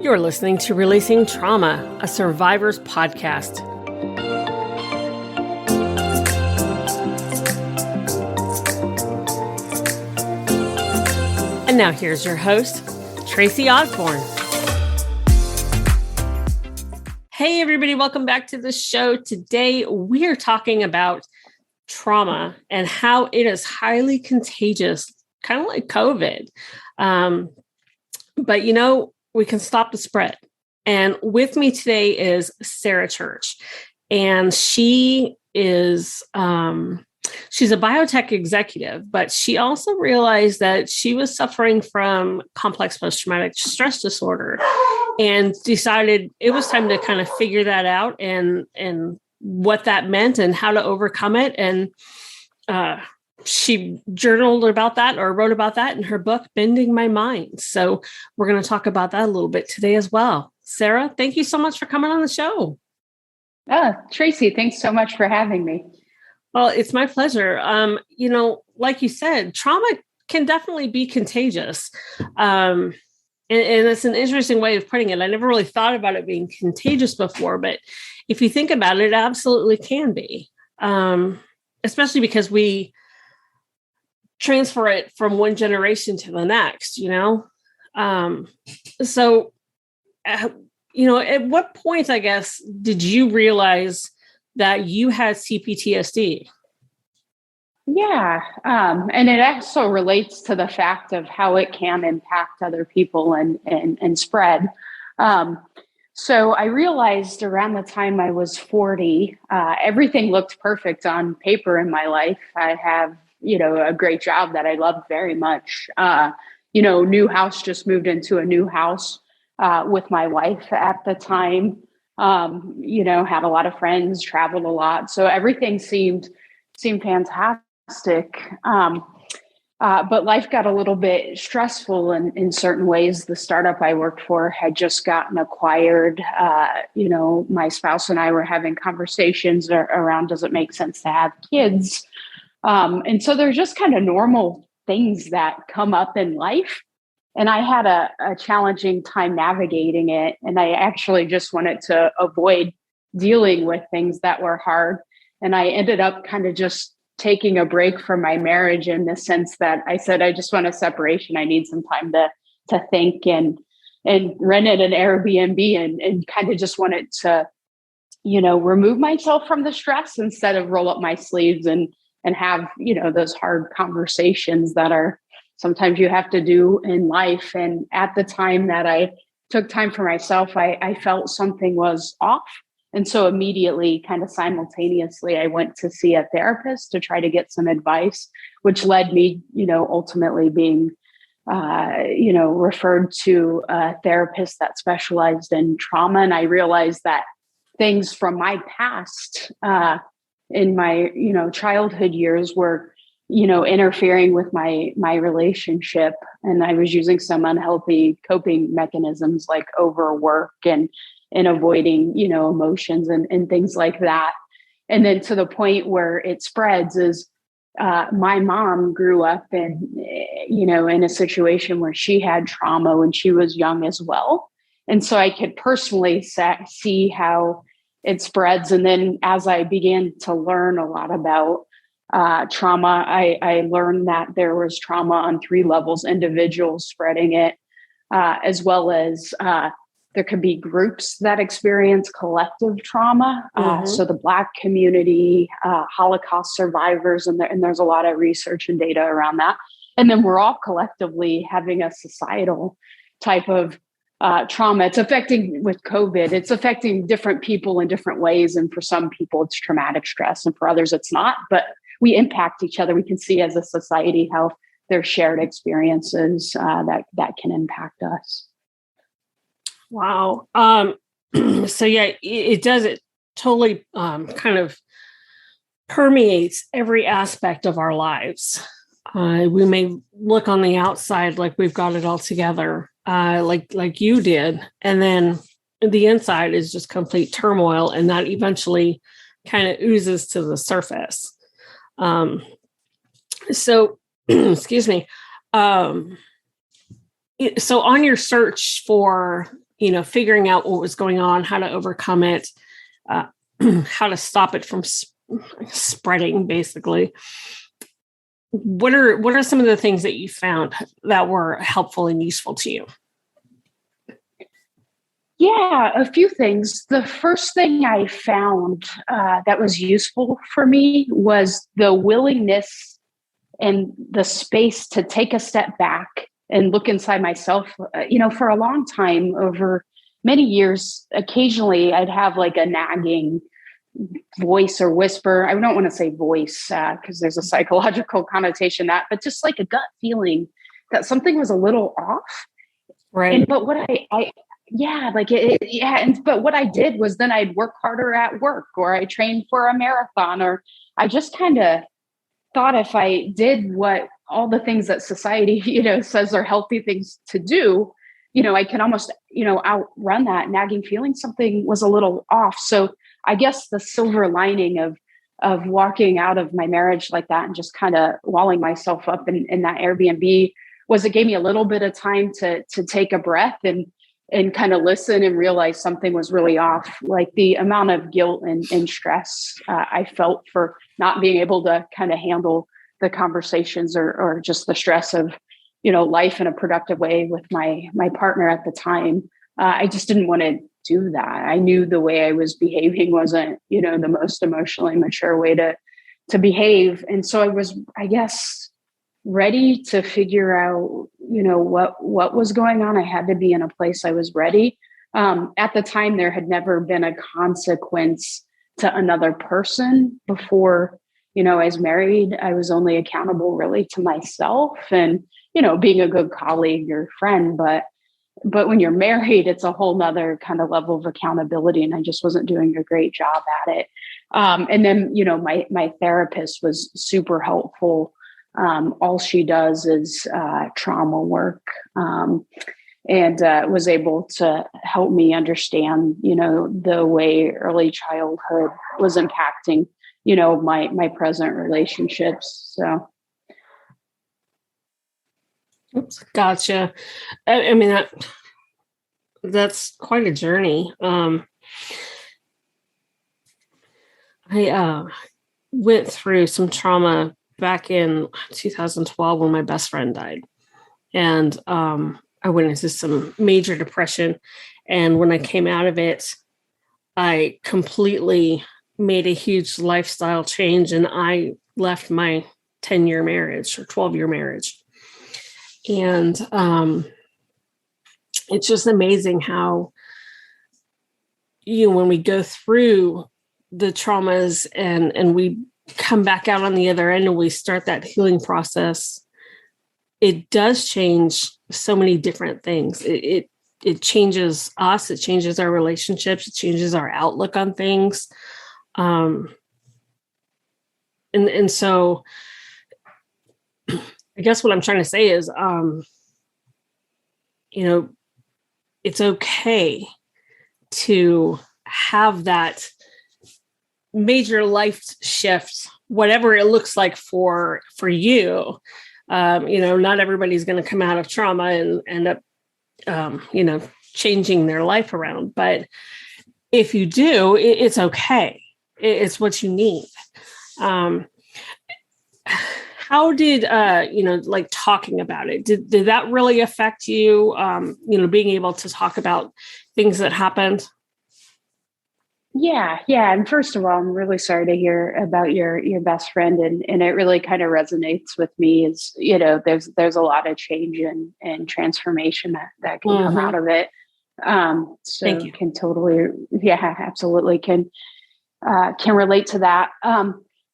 You're listening to Releasing Trauma, a survivor's podcast. And now here's your host, Tracy Osborne. Hey, everybody, welcome back to the show. Today, we are talking about trauma and how it is highly contagious, kind of like COVID. But, we can stop the spread. And with me today is Sara Church. And she is, she's a biotech executive, but she also realized that she was suffering from complex post-traumatic stress disorder and decided it was time to kind of figure that out and what that meant and how to overcome it. And she journaled about that or wrote about that in her book, Mending My Mind. So we're going to talk about that a little bit today as well. Sara, thank you so much for coming on the show. Tracy, thanks so much for having me. Well, it's my pleasure. Like you said, trauma can definitely be contagious. And it's an interesting way of putting it. I never really thought about it being contagious before, but if you think about it, it absolutely can be, especially because we transfer it from one generation to the next, So, at what point, I guess, did you realize that you had C-PTSD? Yeah. And it also relates to the fact of how it can impact other people and spread. So I realized around the time I was 40, everything looked perfect on paper in my life. I have, a great job that I love very much. New house, just moved into a new house with my wife at the time. Had a lot of friends, traveled a lot. So everything seemed fantastic. But life got a little bit stressful in certain ways. The startup I worked for had just gotten acquired. My spouse and I were having conversations around, does it make sense to have kids? And so there's just kind of normal things that come up in life. And I had a challenging time navigating it. And I actually just wanted to avoid dealing with things that were hard. And I ended up kind of just taking a break from my marriage in the sense that I said, I just want a separation. I need some time to think and rented an Airbnb and kind of just wanted to, remove myself from the stress instead of roll up my sleeves and have, those hard conversations that are sometimes you have to do in life. And at the time that I took time for myself, I felt something was off. And so immediately, kind of simultaneously, I went to see a therapist to try to get some advice, which led me, ultimately being, referred to a therapist that specialized in trauma. And I realized that things from my past in my, childhood years were, interfering with my relationship. And I was using some unhealthy coping mechanisms like overwork and avoiding, emotions and things like that. And then to the point where it spreads is my mom grew up in a situation where she had trauma when she was young as well. And so I could personally see how it spreads. And then as I began to learn a lot about trauma, I learned that there was trauma on 3 levels, individuals spreading it, as well as there could be groups that experience collective trauma. So the Black community, Holocaust survivors, and there's a lot of research and data around that. And then we're all collectively having a societal type of trauma. It's affecting with COVID. It's affecting different people in different ways. And for some people, it's traumatic stress. And for others, it's not. But we impact each other. We can see as a society how there's shared experiences that can impact us. Wow. So yeah, it does. It totally kind of permeates every aspect of our lives. We may look on the outside like we've got it all together, like you did. And then the inside is just complete turmoil. And that eventually kind of oozes to the surface. So, excuse me. So on your search for figuring out what was going on, how to overcome it, how to stop it from spreading, basically. What are some of the things that you found that were helpful and useful to you? Yeah, a few things. The first thing I found that was useful for me was the willingness and the space to take a step back and look inside myself. For a long time, over many years, occasionally I'd have like a nagging voice or whisper. I don't want to say voice because there's a psychological connotation but just like a gut feeling that something was a little off. Right. But what but what I did was then I'd work harder at work, or I trained for a marathon, or I just kind of thought if I did what all the things that society, says are healthy things to do, I can almost, outrun that nagging feeling. Something was a little off. So I guess the silver lining of walking out of my marriage like that and just kind of walling myself up in that Airbnb was it gave me a little bit of time to take a breath and kind of listen and realize something was really off. Like the amount of guilt and stress I felt for not being able to kind of handle the conversations or just the stress of, life in a productive way with my partner at the time. I just didn't want to do that. I knew the way I was behaving wasn't, the most emotionally mature way to behave. And so I was, I guess, ready to figure out, what was going on. I had to be in a place I was ready. At the time, there had never been a consequence to another person before, I was married. I was only accountable really to myself and, being a good colleague or friend. But when you're married, it's a whole nother kind of level of accountability. And I just wasn't doing a great job at it. And then, my therapist was super helpful. All she does is trauma work, and was able to help me understand, the way early childhood was impacting, my present relationships. So. Oops, gotcha. I mean, that's quite a journey. I went through some trauma back in 2012 when my best friend died. And I went into some major depression. And when I came out of it, I completely made a huge lifestyle change, and I left my 10-year marriage or 12-year marriage. And it's just amazing how, when we go through the traumas and we come back out on the other end and we start that healing process, it does change so many different things. It changes us, it changes our relationships, it changes our outlook on things. And so I guess what I'm trying to say is, it's okay to have that major life shift, whatever it looks like for you. Not everybody's going to come out of trauma and end up, changing their life around. But if you do, it's okay. It's what you need. How did, like talking about it, did that really affect you, being able to talk about things that happened? Yeah. And first of all, I'm really sorry to hear about your best friend, and it really kind of resonates with me. Is there's a lot of change and transformation that can come out of it. So Thank you. Can totally, absolutely can relate to that.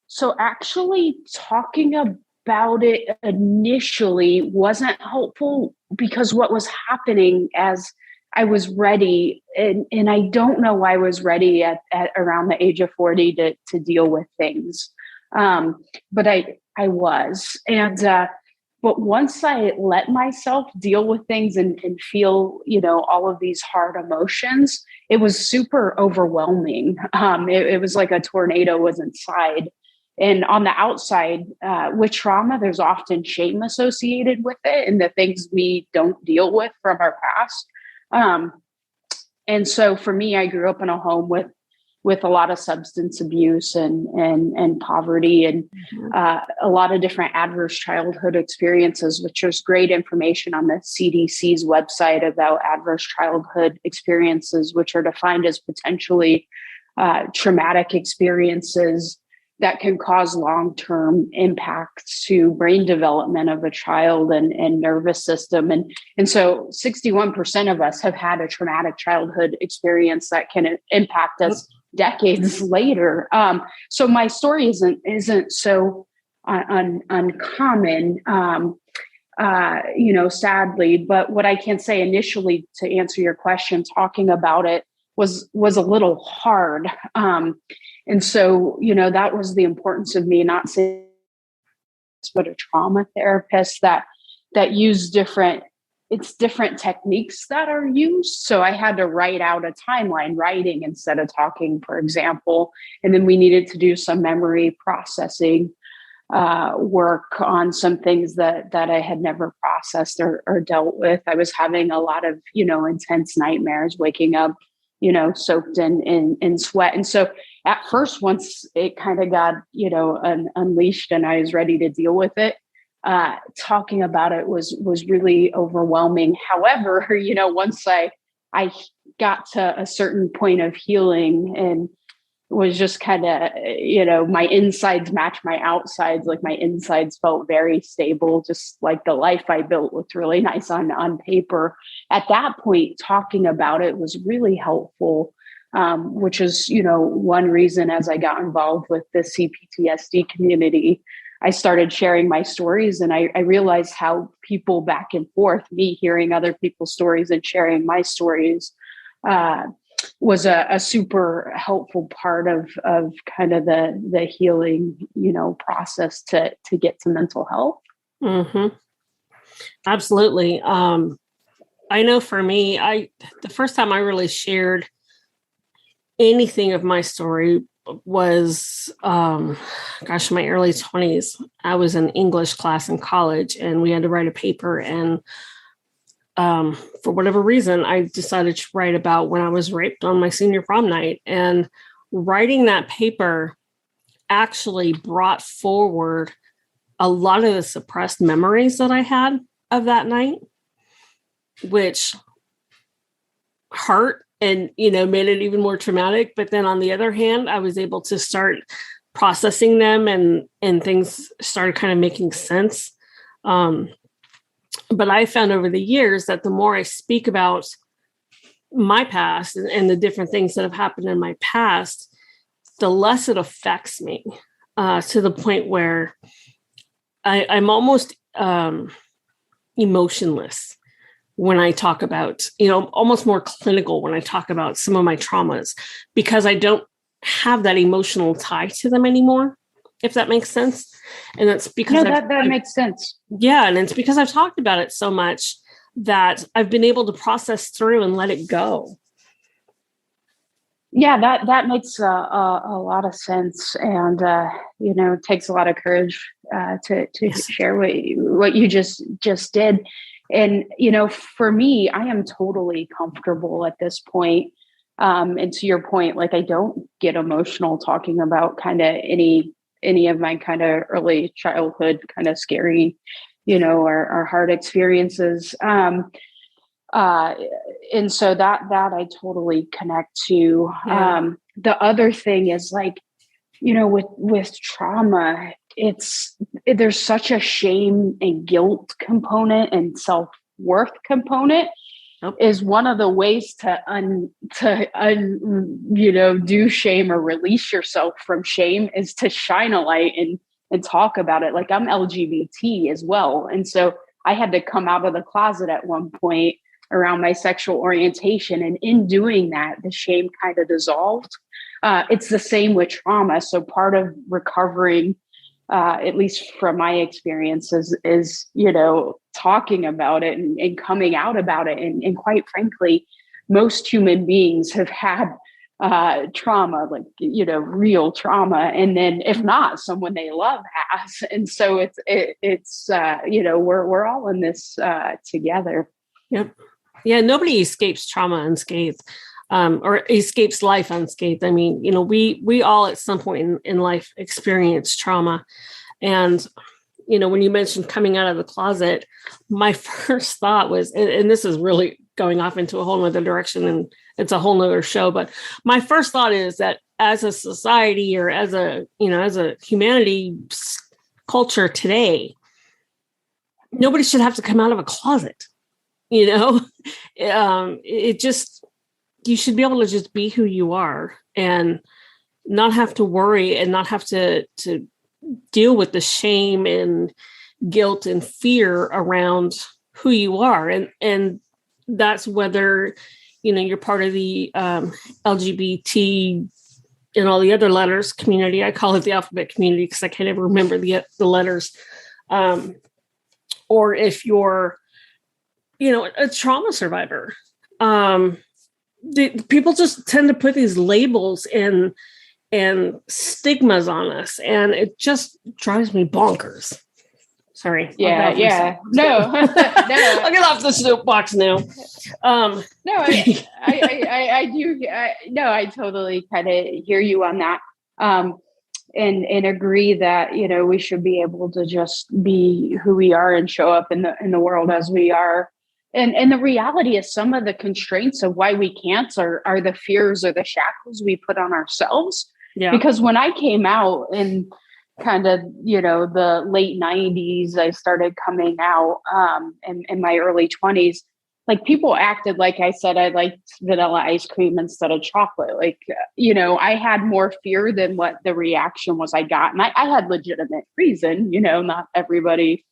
So actually talking about it initially wasn't helpful because what was happening as I was ready, and I don't know why I was ready at around the age of 40 to deal with things. But I was. And but once I let myself deal with things and feel, all of these hard emotions, it was super overwhelming. It was like a tornado was inside. And on the outside, with trauma, there's often shame associated with it and the things we don't deal with from our past. And so for me, I grew up in a home with a lot of substance abuse and poverty and a lot of different adverse childhood experiences, which is great information on the CDC's website about adverse childhood experiences, which are defined as potentially traumatic experiences that can cause long-term impacts to brain development of a child and nervous system. And so 61% of us have had a traumatic childhood experience that can impact us decades later. So my story isn't so uncommon, sadly, but what I can say initially to answer your question, talking about it was a little hard. And so, that was the importance of me not saying, but a trauma therapist that use different techniques that are used. So I had to write out a timeline, writing instead of talking, for example. And then we needed to do some memory processing work on some things that I had never processed or dealt with. I was having a lot of, intense nightmares, waking up, soaked in sweat. And so at first, once it kind of got, unleashed and I was ready to deal with it, talking about it was really overwhelming. However, once I got to a certain point of healing and was just kind of, my insides match my outsides, like my insides felt very stable, just like the life I built looked really nice on paper. At that point, talking about it was really helpful, which is, one reason as I got involved with the C-PTSD community, I started sharing my stories, and I realized how people back and forth, me hearing other people's stories and sharing my stories, was a super helpful part of kind of the healing, process to get to mental health. Mm-hmm. Absolutely. I know for me, the first time I really shared anything of my story was, my early 20s. I was in English class in college and we had to write a paper, and for whatever reason, I decided to write about when I was raped on my senior prom night. And writing that paper actually brought forward a lot of the suppressed memories that I had of that night, which hurt and, made it even more traumatic. But then on the other hand, I was able to start processing them and things started kind of making sense. But I found over the years that the more I speak about my past and the different things that have happened in my past, the less it affects me, to the point where I'm almost emotionless when I talk about, almost more clinical when I talk about some of my traumas, because I don't have that emotional tie to them anymore, if that makes sense. And that's because that makes sense. Yeah. And it's because I've talked about it so much that I've been able to process through and let it go. Yeah, that makes a lot of sense. And, it takes a lot of courage to Yes. share what you just did. And, for me, I am totally comfortable at this point. And to your point, like I don't get emotional talking about kind of any of my kind of early childhood kind of scary, or hard experiences. And so that I totally connect to. Yeah. The other thing is like, with trauma, there's such a shame and guilt component and self-worth component. Nope. Is one of the ways to do shame or release yourself from shame is to shine a light and talk about it. Like I'm LGBT as well. And so I had to come out of the closet at one point around my sexual orientation. And in doing that, the shame kind of dissolved. It's the same with trauma. So part of recovering, at least from my experiences, is talking about it and coming out about it. And quite frankly, most human beings have had trauma, like, real trauma. And then if not, someone they love has. And so it's we're all in this together. Yep. Yeah. Nobody escapes trauma unscathed. or escapes life unscathed. I mean, we all at some point in life experience trauma. And, when you mentioned coming out of the closet, my first thought was, and this is really going off into a whole nother direction, and it's a whole nother show, but my first thought is that as a society, or as a humanity culture today, nobody should have to come out of a closet. It just, you should be able to just be who you are and not have to worry and not have to deal with the shame and guilt and fear around who you are. And that's whether, you're part of the LGBT and all the other letters community. I call it the alphabet community because I can't ever remember the letters. Or if you're, a trauma survivor. People just tend to put these labels and stigmas on us, and it just drives me bonkers. Sorry. Yeah. No. I'll get off the soapbox now. No, I do. I totally kind of hear you on that. And agree that, we should be able to just be who we are and show up in the world as we are. And the reality is some of the constraints of why we can't are the fears or the shackles we put on ourselves. Yeah. Because when I came out in kind of, the late 90s, I started coming out in my early 20s. Like, people acted like I said I liked vanilla ice cream instead of chocolate. Like, I had more fear than what the reaction was I got. And I had legitimate reason, not everybody,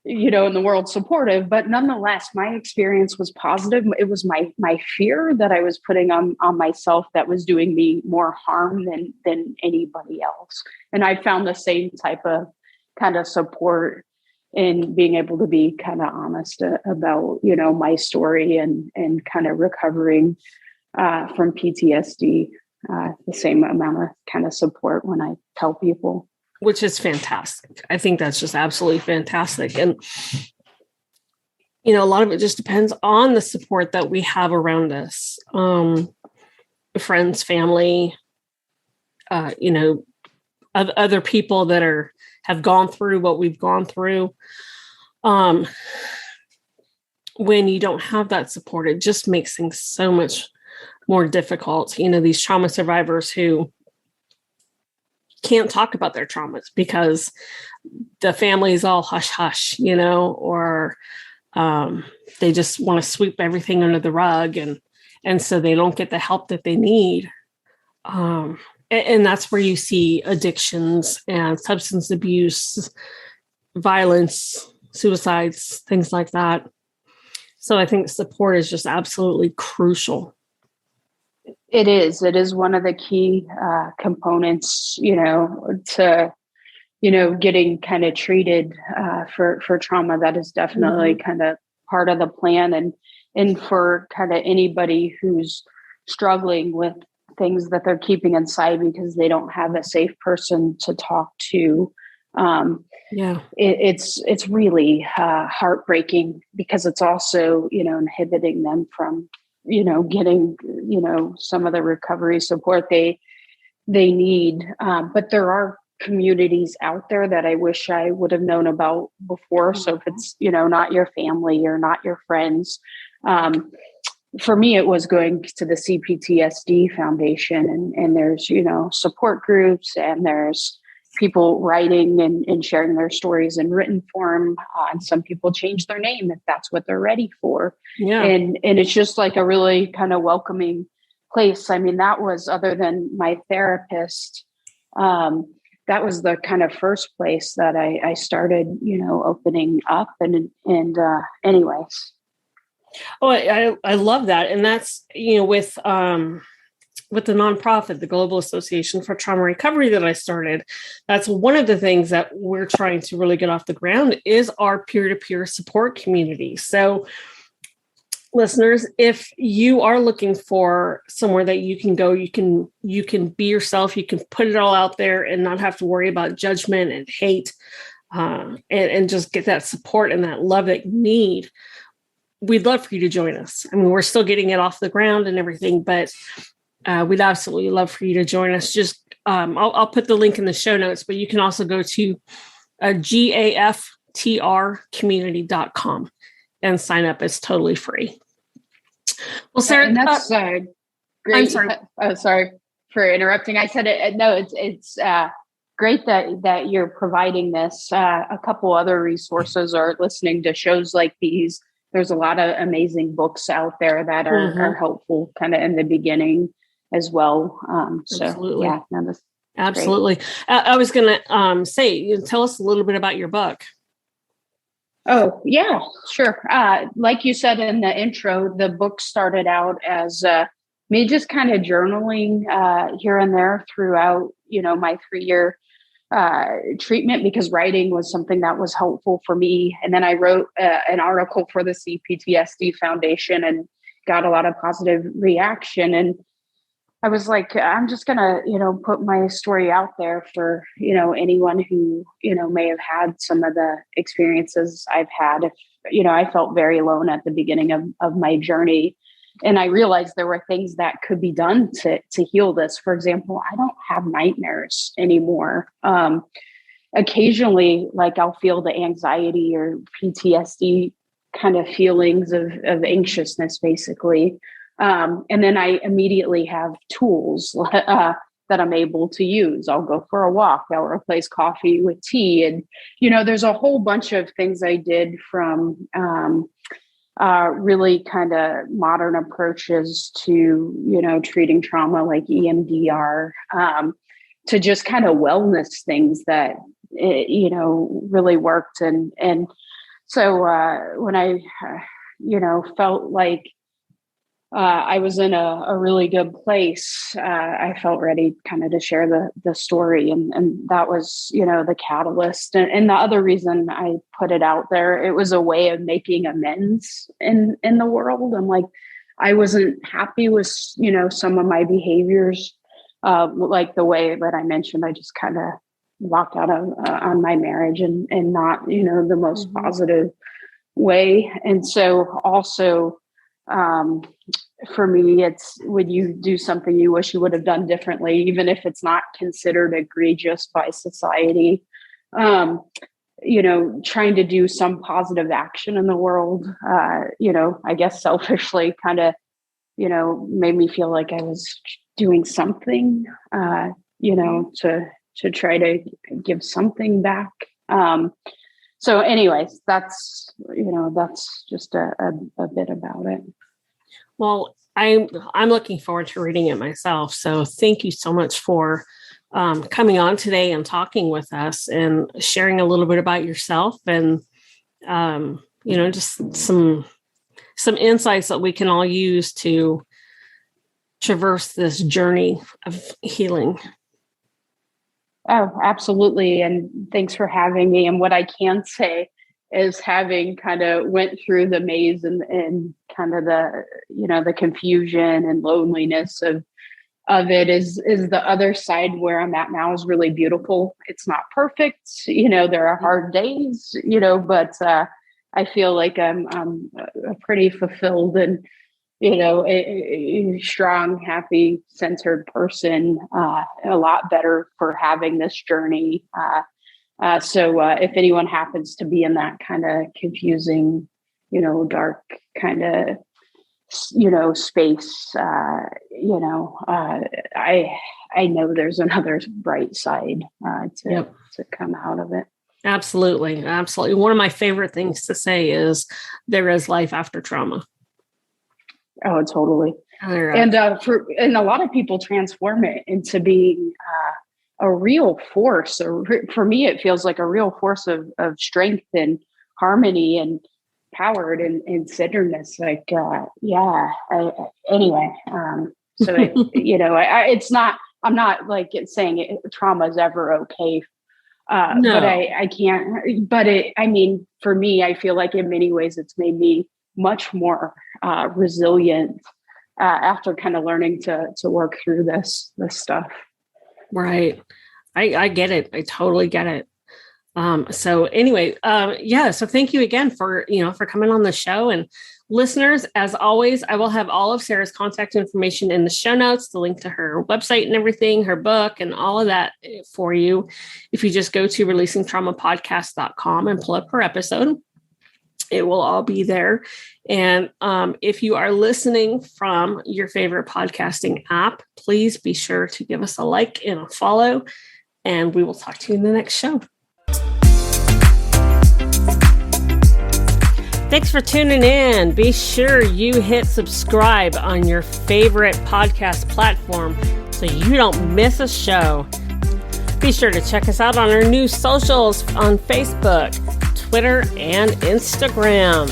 in the world supportive, but nonetheless, my experience was positive. It was my fear that I was putting on myself that was doing me more harm than anybody else. And I found the same type of kind of support in being able to be kind of honest about, my story and kind of recovering from PTSD, the same amount of kind of support when I tell people. Which is fantastic. I think that's just absolutely fantastic. And, a lot of it just depends on the support that we have around us. Friends, family, other people that have gone through what we've gone through. When you don't have that support, it just makes things so much more difficult. These trauma survivors who can't talk about their traumas because the family is all hush hush, or they just want to sweep everything under the rug, and so they don't get the help that they need. And that's where you see addictions and substance abuse, violence, suicides, things like that. So I think support is just absolutely crucial. It is one of the key components, to, getting kind of treated for trauma. That is definitely kind of part of the plan. And for kind of anybody who's struggling with things that they're keeping inside because they don't have a safe person to talk to. It's really heartbreaking because it's also, inhibiting them from, getting, some of the recovery support they need. But there are communities out there that I wish I would have known about before. So if it's, not your family or not your friends, for me, it was going to the C-PTSD Foundation, and there's, support groups, and there's people writing and sharing their stories in written form. And some people change their name if that's what they're ready for. Yeah. And it's just like a really kind of welcoming place. I mean, that was, other than my therapist, that was the kind of first place that I started, opening up and anyways. Oh, I love that. And that's, with the nonprofit, the Global Association for Trauma Recovery that I started, that's one of the things that we're trying to really get off the ground is our peer-to-peer support community. So listeners, if you are looking for somewhere that you can go, you can be yourself, you can put it all out there and not have to worry about judgment and hate, and just get that support and that love that you need. we'd love for you to join us. I mean, we're still getting it off the ground and everything, but we'd absolutely love for you to join us. Just I'll put the link in the show notes, but you can also go to gaftrcommunity.com and sign up. It's totally free. Well, Sarah, and that's great. I'm sorry. Sorry for interrupting. I said it. No, it's great that you're providing this. A couple other resources are listening to shows like these. There's a lot of amazing books out there that are helpful kind of in the beginning as well. Absolutely. So yeah, no, that's absolutely. I was going to say, tell us a little bit about your book. Oh, yeah, sure. Like you said in the intro, the book started out as me just kind of journaling here and there throughout, my 3-year treatment, because writing was something that was helpful for me. And then I wrote an article for the C-PTSD Foundation and got a lot of positive reaction. And I was like, I'm just going to, put my story out there for, anyone who, may have had some of the experiences I've had. If, I felt very alone at the beginning of my journey. And I realized there were things that could be done to heal this. For example, I don't have nightmares anymore. Occasionally, like I'll feel the anxiety or PTSD kind of feelings of anxiousness, basically. And then I immediately have tools that I'm able to use. I'll go for a walk. I'll replace coffee with tea. And, there's a whole bunch of things I did, from really kind of modern approaches to, treating trauma like EMDR, to just kind of wellness things that, really worked. And so when I, felt like I was in a really good place, I felt ready kind of to share the story. And that was, the catalyst. And the other reason I put it out there, it was a way of making amends in the world. I'm like, I wasn't happy with, some of my behaviors, like the way that I mentioned, I just kind of walked out of on my marriage and not, the most positive way. And so also, for me, it's when you do something you wish you would have done differently, even if it's not considered egregious by society, trying to do some positive action in the world, I guess selfishly kind of, made me feel like I was doing something, to try to give something back. So anyways, that's just a bit about it. Well, I'm looking forward to reading it myself. So thank you so much for coming on today and talking with us and sharing a little bit about yourself and, just some insights that we can all use to traverse this journey of healing. Oh, absolutely. And thanks for having me. And what I can say is, having kind of went through the maze and kind of the, the confusion and loneliness of it, is the other side where I'm at now is really beautiful. It's not perfect. There are hard days, but I feel like I'm a pretty fulfilled and, a strong, happy, centered person, a lot better for having this journey. So if anyone happens to be in that kind of confusing, dark kind of, space, I know there's another bright side to come out of it. Absolutely. Absolutely. One of my favorite things to say is there is life after trauma. Oh, totally. And a lot of people transform it into being a real force. For me, it feels like a real force of strength and harmony and power and centeredness. Like, anyway. So it's not. I'm not like saying trauma is ever okay. No. But I can't. But for me, I feel like in many ways it's made me much more resilient after kind of learning to work through this stuff. Right. I get it. I totally get it. So anyway, so thank you again for coming on the show. And Listeners, as always, I will have all of Sara's contact information in the show notes, the link to her website and everything, her book and all of that for you. If you just go to releasingtraumapodcast.com and pull up her episode, it will all be there. And if you are listening from your favorite podcasting app, please be sure to give us a like and a follow, and we will talk to you in the next show. Thanks for tuning in. Be sure you hit subscribe on your favorite podcast platform so you don't miss a show. Be sure to check us out on our new socials on Facebook, Twitter, and Instagram.